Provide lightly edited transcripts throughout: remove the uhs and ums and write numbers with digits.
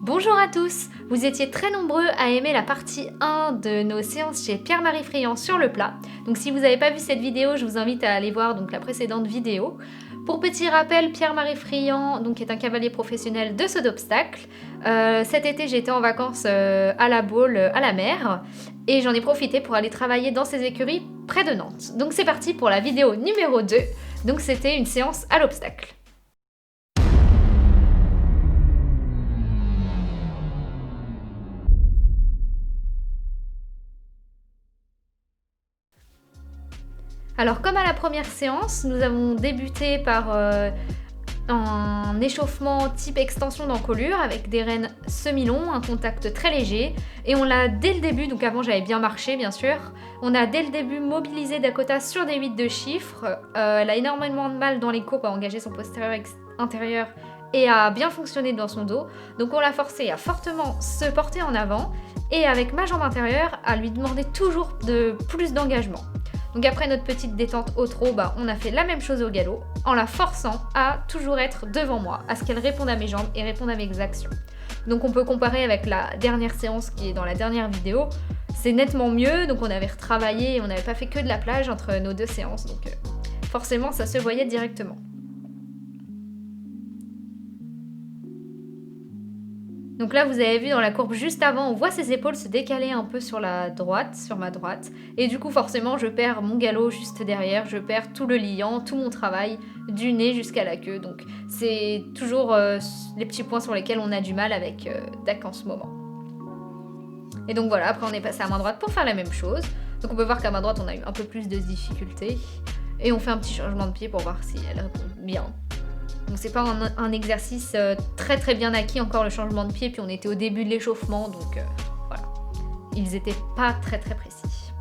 Bonjour à tous! Vous étiez très nombreux à aimer la partie 1 de nos séances chez Pierre-Marie Friand sur le plat. Donc si vous n'avez pas vu cette vidéo, je vous invite à aller voir donc, la précédente vidéo. Pour petit rappel, Pierre-Marie Friand donc, est un cavalier professionnel de saut d'obstacle. Cet été, j'étais en vacances à la Baule, à la mer, et j'en ai profité pour aller travailler dans ses écuries près de Nantes. Donc c'est parti pour la vidéo numéro 2. Donc c'était une séance à l'obstacle. Alors comme à la première séance, nous avons débuté par un échauffement type extension d'encolure avec des rênes semi-longs, un contact très léger. Et on l'a dès le début, donc avant j'avais bien marché bien sûr, on a dès le début mobilisé Dakota sur des 8 de chiffres. Elle a énormément de mal dans les courbes à engager son postérieur intérieur et à bien fonctionner dans son dos. Donc on l'a forcé à fortement se porter en avant et avec ma jambe intérieure à lui demander toujours plus d'engagement. Donc après notre petite détente au trot, on a fait la même chose au galop, en la forçant à toujours être devant moi, à ce qu'elle réponde à mes jambes et réponde à mes actions. Donc on peut comparer avec la dernière séance qui est dans la dernière vidéo, c'est nettement mieux, donc on avait retravaillé et on n'avait pas fait que de la plage entre nos deux séances, donc forcément ça se voyait directement. Donc là, vous avez vu dans la courbe juste avant, on voit ses épaules se décaler un peu sur ma droite. Et du coup, forcément, je perds mon galop juste derrière, je perds tout le liant, tout mon travail, du nez jusqu'à la queue. Donc c'est toujours les petits points sur lesquels on a du mal avec Dak en ce moment. Et donc voilà, après on est passé à main droite pour faire la même chose. Donc on peut voir qu'à main droite, on a eu un peu plus de difficultés. Et on fait un petit changement de pied pour voir si elle répond bien. Donc c'est pas un exercice très très bien acquis encore le changement de pied, puis on était au début de l'échauffement, donc voilà. Ils étaient pas très très précis.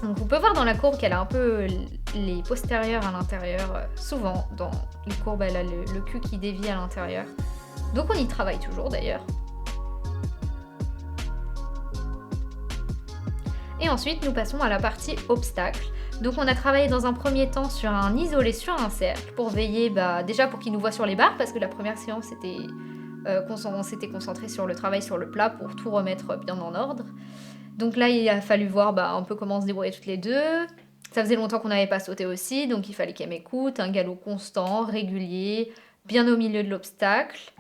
Donc on peut voir dans la courbe qu'elle a un peu les postérieurs à l'intérieur, souvent dans les courbes elle a le cul qui dévie à l'intérieur. Donc on y travaille toujours d'ailleurs. Et ensuite nous passons à la partie obstacle. Donc on a travaillé dans un premier temps sur un isolé sur un cercle pour veiller déjà pour qu'il nous voit sur les barres parce que la première séance on s'était concentré sur le travail sur le plat pour tout remettre bien en ordre. Donc là il a fallu voir un peu comment se débrouiller toutes les deux. Ça faisait longtemps qu'on n'avait pas sauté aussi, donc il fallait qu'elle m'écoute, un galop constant, régulier, bien au milieu de l'obstacle.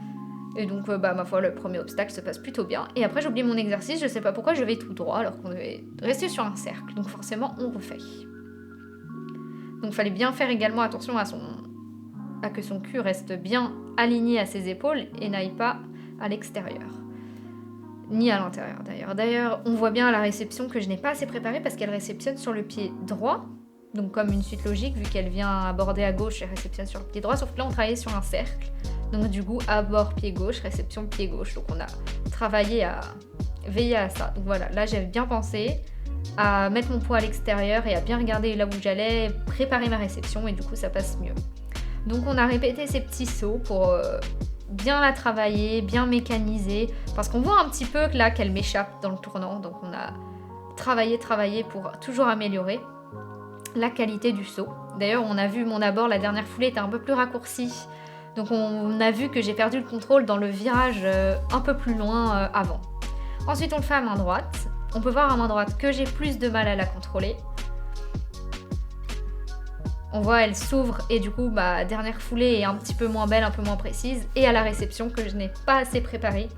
Et donc ma foi le premier obstacle se passe plutôt bien. Et après j'ai oublié mon exercice, je sais pas pourquoi je vais tout droit alors qu'on devait rester sur un cercle. Donc forcément on refait. Donc il fallait bien faire également attention à que son cul reste bien aligné à ses épaules et n'aille pas à l'extérieur. Ni à l'intérieur d'ailleurs. D'ailleurs, on voit bien à la réception que je n'ai pas assez préparé parce qu'elle réceptionne sur le pied droit. Donc comme une suite logique, vu qu'elle vient aborder à gauche, elle réceptionne sur le pied droit. Sauf que là, on travaillait sur un cercle. Donc du coup, abord pied gauche, réception pied gauche. Donc on a travaillé à veiller à ça. Donc voilà, là j'avais bien pensé à mettre mon poids à l'extérieur et à bien regarder là où j'allais, préparer ma réception et du coup ça passe mieux. Donc on a répété ces petits sauts pour bien la travailler, bien mécaniser, parce qu'on voit un petit peu là qu'elle m'échappe dans le tournant, donc on a travaillé pour toujours améliorer la qualité du saut. D'ailleurs on a vu mon abord, la dernière foulée était un peu plus raccourcie, donc on a vu que j'ai perdu le contrôle dans le virage un peu plus loin avant. Ensuite on le fait à main droite. On peut voir à main droite que j'ai plus de mal à la contrôler. On voit elle s'ouvre et du coup dernière foulée est un petit peu moins belle, un peu moins précise. Et à la réception que je n'ai pas assez préparée.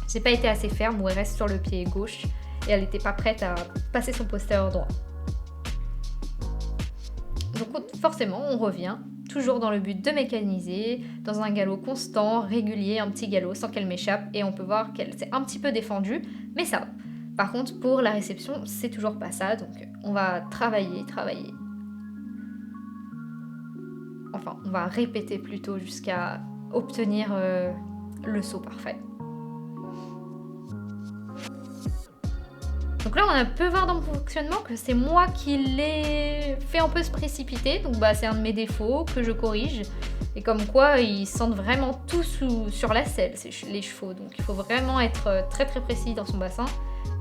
J'ai pas été assez ferme où elle reste sur le pied gauche et elle n'était pas prête à passer son postérieur droit. Donc forcément on revient, toujours dans le but de mécaniser, dans un galop constant, régulier, un petit galop sans qu'elle m'échappe. Et on peut voir qu'elle s'est un petit peu défendue, mais ça va. Par contre, pour la réception, c'est toujours pas ça, donc on va travailler. Enfin, on va répéter plutôt jusqu'à obtenir le saut parfait. Donc là, on peut voir dans mon fonctionnement que c'est moi qui l'ai fait un peu se précipiter, donc c'est un de mes défauts que je corrige. Et comme quoi, ils sentent vraiment tout sur la selle, les chevaux, donc il faut vraiment être très très précis dans son bassin.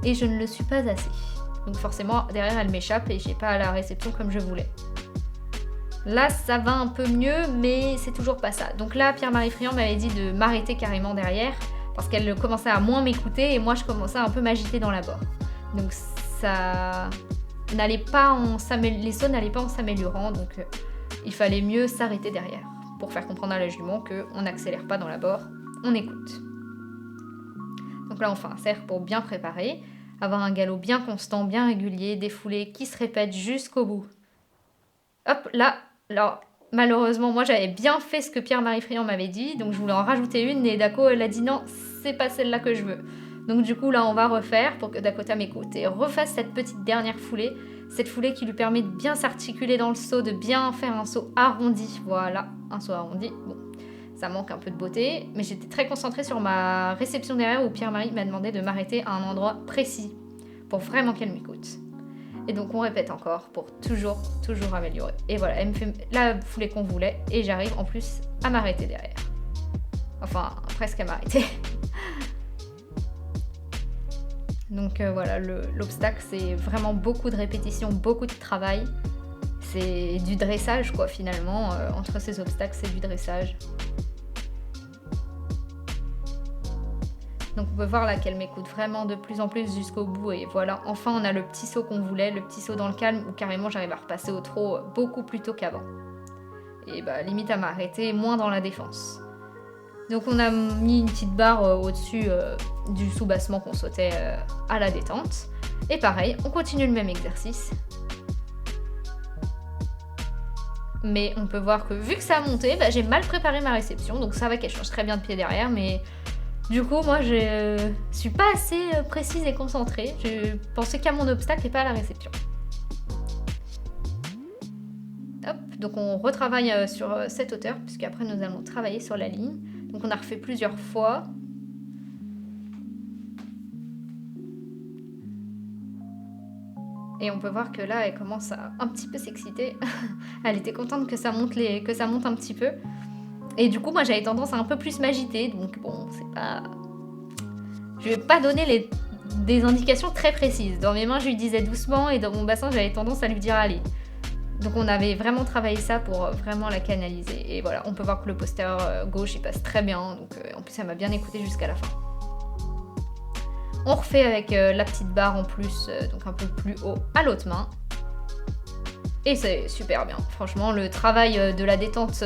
Et je ne le suis pas assez. Donc forcément, derrière, elle m'échappe et j'ai pas la réception comme je voulais. Là, ça va un peu mieux, mais c'est toujours pas ça. Donc là, Pierre-Marie Friand m'avait dit de m'arrêter carrément derrière parce qu'elle commençait à moins m'écouter et moi je commençais à un peu m'agiter dans la barre. Donc ça n'allait pas les sauts n'allaient pas en s'améliorant, donc il fallait mieux s'arrêter derrière pour faire comprendre à la jument qu'on n'accélère pas dans la barre, on écoute. Donc là on fait un cercle pour bien préparer, avoir un galop bien constant, bien régulier, des foulées qui se répètent jusqu'au bout. Hop, là, malheureusement, moi j'avais bien fait ce que Pierre-Marie Friand m'avait dit, donc je voulais en rajouter une, et Dako elle a dit non, c'est pas celle-là que je veux. Donc du coup là on va refaire pour que Dakota m'écoute et refasse cette petite dernière foulée, cette foulée qui lui permet de bien s'articuler dans le saut, de bien faire un saut arrondi, voilà, un saut arrondi, bon. Ça manque un peu de beauté, mais j'étais très concentrée sur ma réception derrière où Pierre-Marie m'a demandé de m'arrêter à un endroit précis pour vraiment qu'elle m'écoute. Et donc on répète encore pour toujours améliorer. Et voilà, elle me fait la foulée qu'on voulait et j'arrive en plus à m'arrêter derrière. Enfin, presque à m'arrêter. Donc voilà, l'obstacle c'est vraiment beaucoup de répétitions, beaucoup de travail. C'est du dressage quoi finalement, entre ces obstacles c'est du dressage. Donc on peut voir là qu'elle m'écoute vraiment de plus en plus jusqu'au bout et voilà, enfin on a le petit saut qu'on voulait, le petit saut dans le calme où carrément j'arrive à repasser au trot beaucoup plus tôt qu'avant. Et bah limite à m'arrêter, moins dans la défense. Donc on a mis une petite barre au-dessus du sous-bassement qu'on sautait à la détente. Et pareil, on continue le même exercice. Mais on peut voir que vu que ça a monté, bah, j'ai mal préparé ma réception, donc ça va qu'elle change très bien de pied derrière, mais... Du coup, moi, je suis pas assez précise et concentrée. Je pensais qu'à mon obstacle et pas à la réception. Hop, donc on retravaille sur cette hauteur, puisqu'après nous allons travailler sur la ligne. Donc on a refait plusieurs fois. Et on peut voir que là, elle commence à un petit peu s'exciter. Elle était contente que ça monte un petit peu. Et du coup, moi, j'avais tendance à un peu plus m'agiter. Donc bon, c'est pas... Je vais pas donner des indications très précises. Dans mes mains, je lui disais doucement et dans mon bassin, j'avais tendance à lui dire allez. Donc on avait vraiment travaillé ça pour vraiment la canaliser. Et voilà, on peut voir que le postérieur gauche, il passe très bien. Donc en plus, ça m'a bien écouté jusqu'à la fin. On refait avec la petite barre en plus, donc un peu plus haut à l'autre main. Et c'est super bien. Franchement, le travail de la détente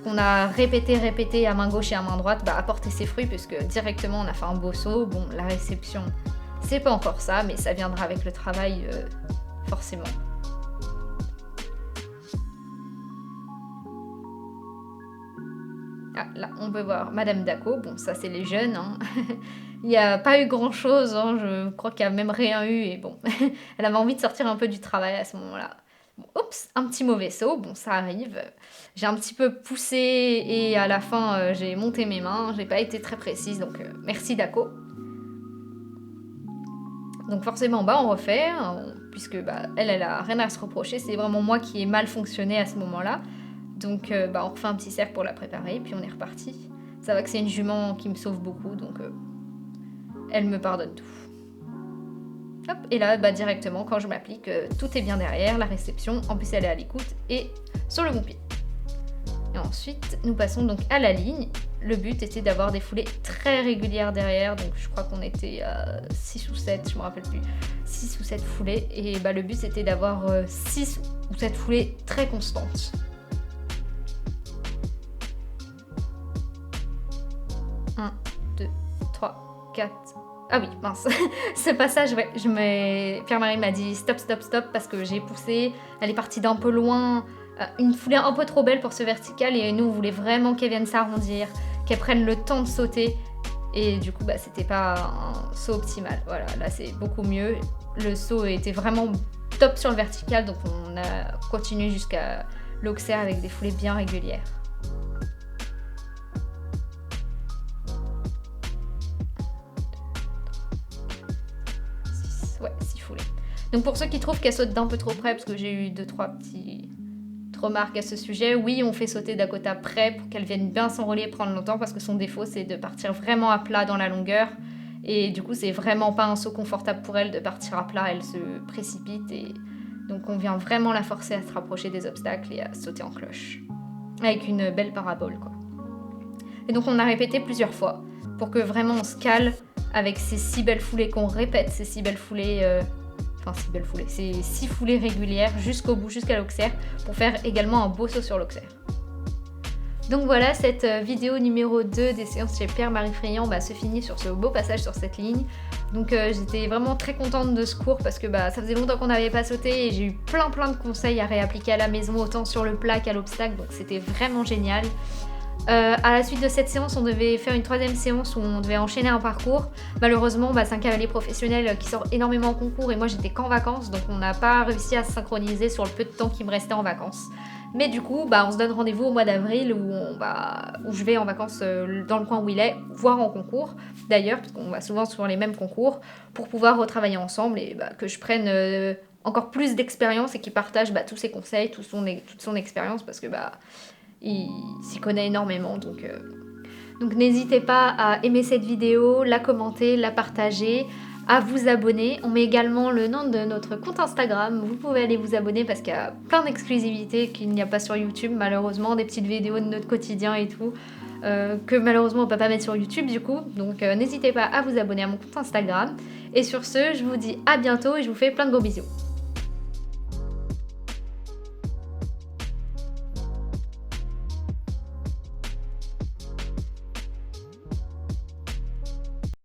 qu'on a répété à main gauche et à main droite a porté ses fruits puisque directement on a fait un beau saut. Bon, la réception, c'est pas encore ça, mais ça viendra avec le travail forcément. Ah, là, on peut voir Madame Dako. Bon, ça, c'est les jeunes. Hein. Il n'y a pas eu grand-chose. Hein. Je crois qu'il n'y a même rien eu. Et bon, elle avait envie de sortir un peu du travail à ce moment-là. Bon, oups, un petit mauvais saut. Bon, ça arrive. J'ai un petit peu poussé et à la fin, j'ai monté mes mains. J'ai pas été très précise. Donc, merci Dako. Donc forcément, on refait. Puisque elle a rien à se reprocher. C'est vraiment moi qui ai mal fonctionné à ce moment-là. Donc on refait un petit cercle pour la préparer, puis on est reparti. Ça va que c'est une jument qui me sauve beaucoup, donc elle me pardonne tout. Hop, et là, directement, quand je m'applique, tout est bien derrière, la réception, en plus elle est à l'écoute et sur le bon pied. Et ensuite, nous passons donc à la ligne. Le but était d'avoir des foulées très régulières derrière, donc je crois qu'on était à 6 ou 7, je me rappelle plus, 6 ou 7 foulées, et le but c'était d'avoir 6 ou 7 foulées très constantes. 1, 2, 3, 4... Ah oui, mince. Ce passage, ouais, Pierre-Marie m'a dit stop parce que j'ai poussé. Elle est partie d'un peu loin. Une foulée un peu trop belle pour ce vertical et nous, on voulait vraiment qu'elle vienne s'arrondir, qu'elle prenne le temps de sauter. Et du coup, c'était pas un saut optimal. Voilà, là, c'est beaucoup mieux. Le saut était vraiment top sur le vertical, donc on a continué jusqu'à l'Auxerre avec des foulées bien régulières. Ouais, 6 foulées. Donc pour ceux qui trouvent qu'elle saute d'un peu trop près, parce que j'ai eu 2-3 petites remarques à ce sujet, oui, on fait sauter Dakota près pour qu'elle vienne bien s'enrôler et prendre longtemps, parce que son défaut, c'est de partir vraiment à plat dans la longueur. Et du coup, c'est vraiment pas un saut confortable pour elle de partir à plat, elle se précipite. Et donc on vient vraiment la forcer à se rapprocher des obstacles et à sauter en cloche. Avec une belle parabole, quoi. Et donc on a répété plusieurs fois. pour que vraiment on se cale avec ces 6 belles foulées qu'on répète, ces 6 belles foulées, ces 6 foulées régulières jusqu'au bout, jusqu'à l'auxerre, pour faire également un beau saut sur l'auxerre. Donc voilà, cette vidéo numéro 2 des séances chez Pierre-Marie Friand se finit sur ce beau passage sur cette ligne. Donc j'étais vraiment très contente de ce cours parce que ça faisait longtemps qu'on n'avait pas sauté et j'ai eu plein de conseils à réappliquer à la maison, autant sur le plat qu'à l'obstacle, donc c'était vraiment génial. À la suite de cette séance, on devait faire une 3e séance où on devait enchaîner un parcours. Malheureusement, c'est un cavalier professionnel qui sort énormément en concours et moi j'étais qu'en vacances, donc on n'a pas réussi à se synchroniser sur le peu de temps qui me restait en vacances. Mais du coup, on se donne rendez-vous au mois d'avril où je vais en vacances dans le coin où il est, voire en concours d'ailleurs, parce qu'on va souvent sur les mêmes concours, pour pouvoir retravailler ensemble et que je prenne encore plus d'expérience et qu'il partage tous ses conseils, toute son expérience, parce que il s'y connaît énormément. Donc n'hésitez pas à aimer cette vidéo, la commenter, la partager, à vous abonner. On met également le nom de notre compte Instagram, vous pouvez aller vous abonner parce qu'il y a plein d'exclusivités qu'il n'y a pas sur YouTube, malheureusement, des petites vidéos de notre quotidien et tout, que malheureusement on peut pas mettre sur YouTube du coup, donc n'hésitez pas à vous abonner à mon compte Instagram. Et sur ce, je vous dis à bientôt et je vous fais plein de gros bisous.